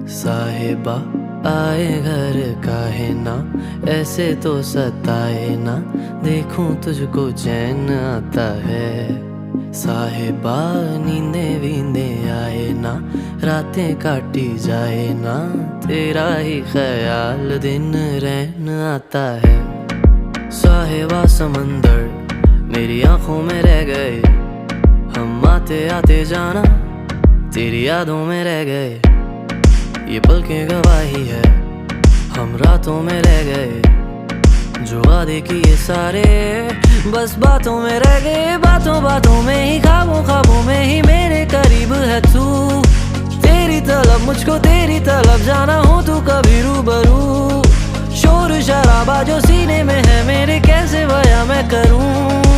साहिबा आए घर काहे ना, ऐसे तो सताए ना, देखूं तुझको चैन आता है। साहिबा नींदे वींदे आए ना, रातें काटी जाए ना, तेरा ही ख्याल दिन रहन आता है। साहिबा समंदर मेरी आंखों में रह गए, हम आते आते जाना तेरी यादों में रह गए। ये पल की गवाही है, हम रातों में रह गए, जो वादे किए सारे बस बातों में रह गए। बातों बातों में ही, ख्वाबों ख्वाबों में ही मेरे करीब है तू। तेरी तलब मुझको तेरी तलब, जाना हो तू कभी रूबरू। शोर शराबा जो सीने में है मेरे, कैसे बयां मैं करूं।